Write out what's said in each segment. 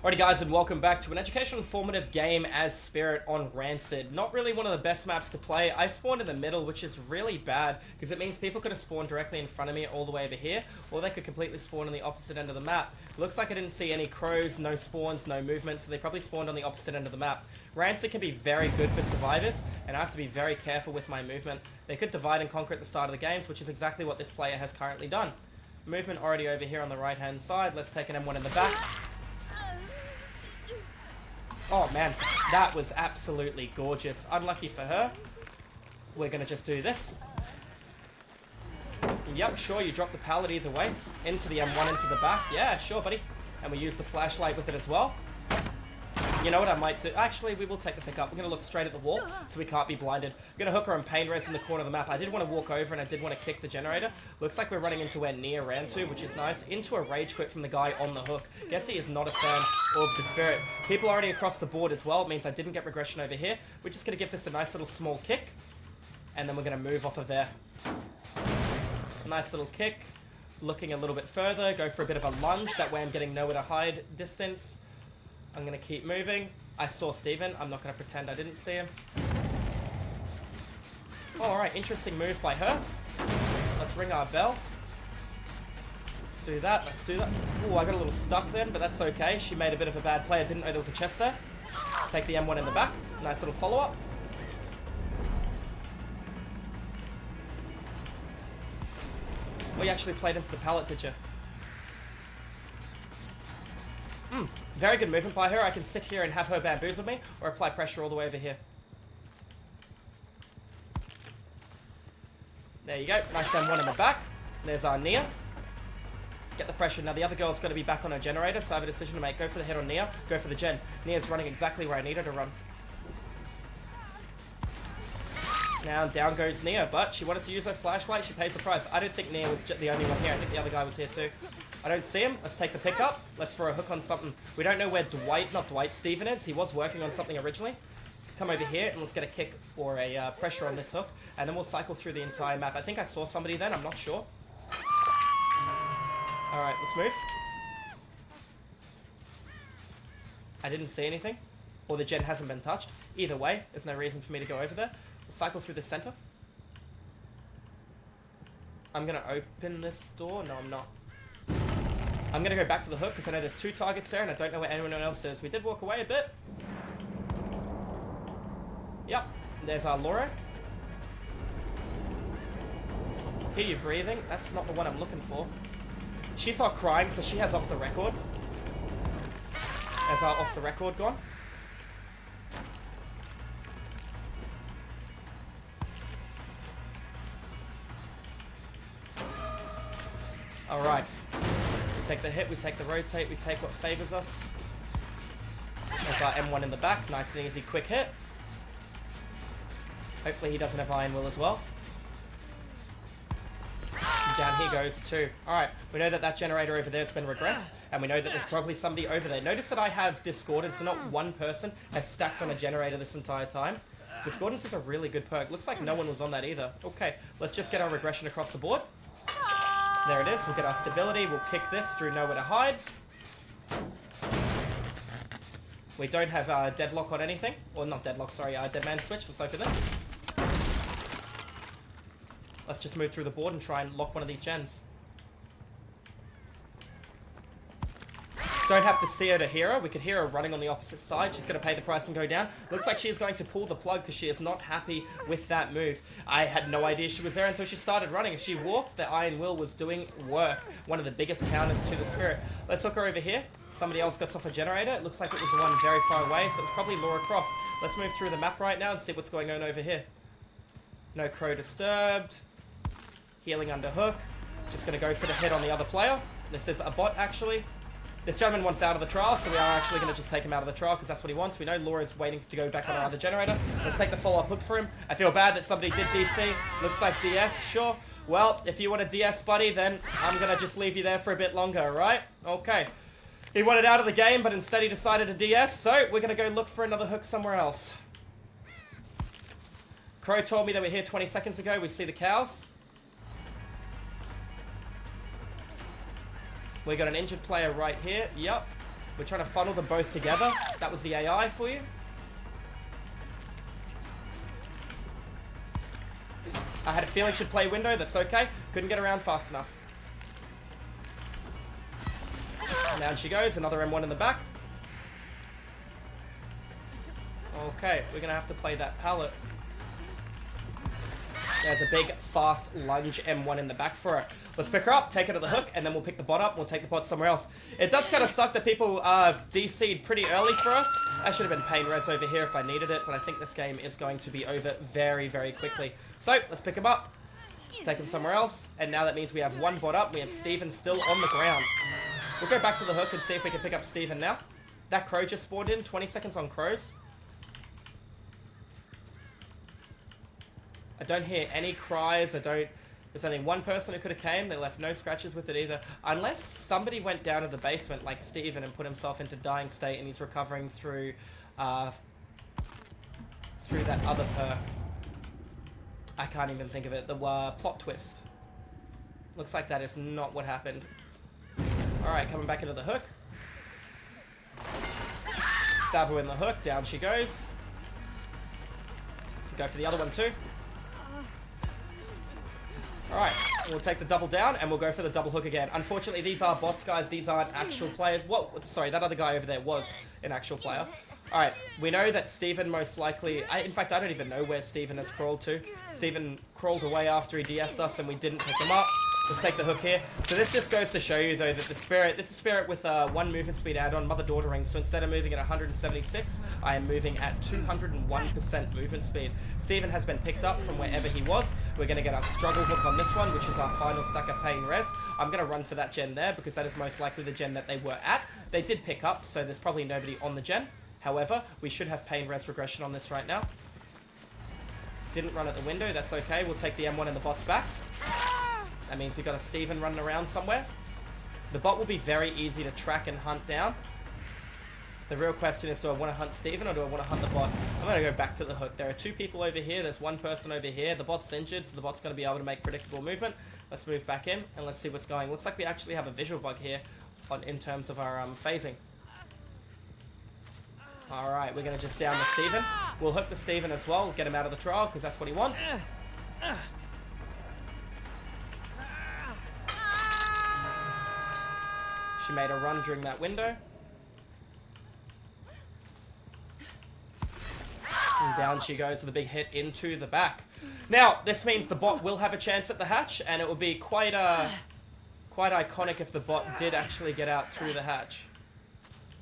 Alrighty guys, and welcome back to an educational informative game as Spirit on Rancid. Not really one of the best maps to play. I spawned in the middle, which is really bad, because it means people could have spawned directly in front of me all the way over here, or they could completely spawn on the opposite end of the map. Looks like I didn't see any crows, no spawns, no movement, so they probably spawned on the opposite end of the map. Rancid can be very good for survivors, and I have to be very careful with my movement. They could divide and conquer at the start of the games, which is exactly what this player has currently done. Movement already over here on the right hand side. Let's take an M1 in the back. Oh man, that was absolutely gorgeous. Unlucky for her. We're gonna just do this. Yep, sure, you drop the pallet either way. Into the M1, into the back. Yeah, sure, buddy. And we use the flashlight with it as well. You know what I might do? Actually, we will take the pickup. We're going to look straight at the wall, so we can't be blinded. I'm going to hook her on pain res in the corner of the map. I did want to walk over, and I did want to kick the generator. Looks like we're running into where Nia ran to, which is nice. Into a rage quit from the guy on the hook. Guess he is not a fan of the Spirit. People already across the board as well. It means I didn't get regression over here. We're just going to give this a nice little small kick, and then we're going to move off of there. Nice little kick. Looking a little bit further. Go for a bit of a lunge. That way I'm getting nowhere to hide distance. I'm going to keep moving. I saw Steven. I'm not going to pretend I didn't see him. Alright, interesting move by her. Let's ring our bell. Let's do that. Let's do that. Ooh, I got a little stuck then, but that's okay. She made a bit of a bad play. I didn't know there was a chest there. Take the M1 in the back. Nice little follow-up. Oh, you actually played into the pallet, did you? Very good movement by her. I can sit here and have her bamboozle me, or apply pressure all the way over here. There you go. Nice M1 in the back. There's our Nia. Get the pressure. Now the other girl's going to be back on her generator, so I have a decision to make. Go for the hit on Nia. Go for the gen. Nia's running exactly where I need her to run. Now down goes Nia, but she wanted to use her flashlight. She pays the price. I don't think Nia was the only one here. I think the other guy was here too. I don't see him. Let's take the pickup. Let's throw a hook on something. We don't know where Steven is. He was working on something originally. Let's come over here and let's get a kick or a pressure on this hook. And then we'll cycle through the entire map. I think I saw somebody then. I'm not sure. Alright, let's move. I didn't see anything. Or the gen hasn't been touched. Either way, there's no reason for me to go over there. Let's cycle through the center. I'm going to open this door. No, I'm not. I'm going to go back to the hook because I know there's two targets there and I don't know where anyone else is. We did walk away a bit. Yep. There's our Laura. Hear you breathing. That's not the one I'm looking for. She's not crying, so she has off the record. There's our off the record gone. Alright. We take the hit, we take the rotate, we take what favors us. There's our M1 in the back. Nice and easy, quick hit. Hopefully he doesn't have Iron Will as well. And down he goes too. Alright, we know that that generator over there has been regressed, and we know that there's probably somebody over there. Notice that I have Discordance, so not one person has stacked on a generator this entire time. Discordance is a really good perk. Looks like no one was on that either. Okay, let's just get our regression across the board. There it is. We'll get our stability. We'll kick this through nowhere to hide. We don't have deadlock on anything. Or not deadlock, sorry. Dead man switch. Let's open this. Let's just move through the board and try and lock one of these gens. Don't have to see her to hear her. We could hear her running on the opposite side. She's going to pay the price and go down. Looks like she's going to pull the plug because she is not happy with that move. I had no idea she was there until she started running. If she walked, the Iron Will was doing work. One of the biggest counters to the Spirit. Let's hook her over here. Somebody else got off a generator. It looks like it was the one very far away, so it's probably Laura Croft. Let's move through the map right now and see what's going on over here. No crow disturbed. Healing under hook. Just going to go for the hit on the other player. This is a bot, actually. This gentleman wants out of the trial, so we are actually going to just take him out of the trial because that's what he wants. We know Laura's waiting to go back on our other generator. Let's take the follow-up hook for him. I feel bad that somebody did DC. Looks like DS, sure. Well, if you want a DS, buddy, then I'm going to just leave you there for a bit longer, alright? Okay. He wanted out of the game, but instead he decided to DS, so we're going to go look for another hook somewhere else. Crow told me they were here 20 seconds ago. We see the cows. We got an injured player right here. Yep. We're trying to funnel them both together. That was the AI for you. I had a feeling she'd play window. That's okay. Couldn't get around fast enough. And down she goes. Another M1 in the back. Okay, we're going to have to play that pallet. There's a big, fast lunge M1 in the back for her. Let's pick her up, take her to the hook, and then we'll pick the bot up. We'll take the bot somewhere else. It does kind of suck that people DC'd pretty early for us. I should have been pain res over here if I needed it, but I think this game is going to be over very, very quickly. So, let's pick him up. Let's take him somewhere else. And now that means we have one bot up. We have Steven still on the ground. We'll go back to the hook and see if we can pick up Steven now. That crow just spawned in. 20 seconds on crows. I don't hear any cries. There's only one person who could have came. They left no scratches with it either. Unless somebody went down to the basement like Steven and put himself into dying state and he's recovering through that other perk. I can't even think of it. The plot twist. Looks like that is not what happened. Alright, coming back into the hook. Savo in the hook. Down she goes. Go for the other one too. Alright, we'll take the double down and we'll go for the double hook again. Unfortunately, these are bots, guys. These aren't actual players. What? Sorry, that other guy over there was an actual player. Alright, we know that Steven most likely... in fact, I don't even know where Steven has crawled to. Steven crawled away after he DS'd us and we didn't pick him up. Let's take the hook here. So this just goes to show you, though, that the Spirit... This is Spirit with one movement speed add-on, Mother-Daughter ring. So instead of moving at 176, I am moving at 201% movement speed. Steven has been picked up from wherever he was. We're going to get our struggle hook on this one, which is our final stack of pain res. I'm going to run for that gen there, because that is most likely the gen that they were at. They did pick up, so there's probably nobody on the gen. However, we should have pain res regression on this right now. Didn't run at the window, that's okay. We'll take the M1 and the bots back. That means we got a Steven running around somewhere. The bot will be very easy to track and hunt down. The real question is, do I want to hunt Steven or do I want to hunt the bot? I'm going to go back to the hook. There are two people over here. There's one person over here. The bot's injured, so the bot's going to be able to make predictable movement. Let's move back in and let's see what's going. Looks like we actually have a visual bug here in terms of our phasing. Alright, we're going to just down the Steven. We'll hook the Steven as well. Get him out of the trial because that's what he wants. She made a run during that window. And down she goes with a big hit into the back. Now, this means the bot will have a chance at the hatch, and it will be quite iconic if the bot did actually get out through the hatch.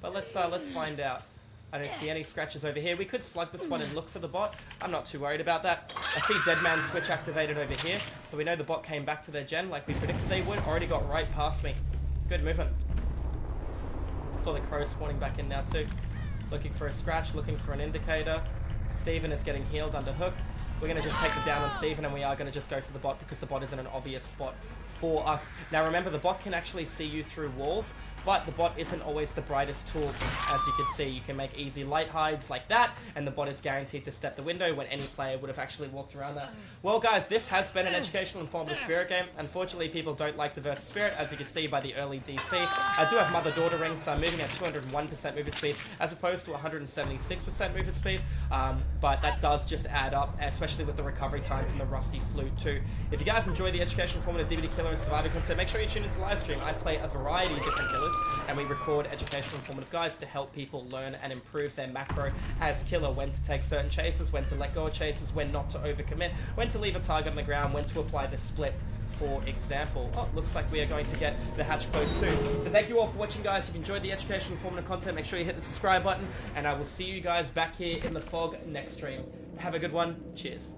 But let's find out. I don't see any scratches over here. We could slug this one and look for the bot. I'm not too worried about that. I see Dead Man Switch activated over here, so we know the bot came back to their gen like we predicted they would. Already got right past me. Good movement. Saw the crow spawning back in now too. Looking for a scratch, looking for an indicator. Steven is getting healed under hook. We're going to just take the down on Steven, and we are going to just go for the bot because the bot is in an obvious spot for us. Now remember, the bot can actually see you through walls, but the bot isn't always the brightest tool. As you can see, you can make easy light hides like that, and the bot is guaranteed to step the window when any player would have actually walked around that. Well guys, this has been an educational informative Spirit game. Unfortunately, people don't like to versus Spirit, as you can see by the early DC. I do have Mother-Daughter rings, so I'm moving at 201% movement speed, as opposed to 176% movement speed, but that does just add up, especially with the recovery time from the Rusty Flute too. If you guys enjoy the educational informative DBD killer and survivor content, make sure you tune into the live stream. I play a variety of different killers, and we record educational informative guides to help people learn and improve their macro as killer, when to take certain chases, when to let go of chases, when not to overcommit, when to leave a target on the ground, when to apply the split, for example. Oh, looks like we are going to get the hatch closed too. So thank you all for watching, guys. If you enjoyed the educational informative content, make sure you hit the subscribe button, and I will see you guys back here in the fog next stream. Have a good one. Cheers.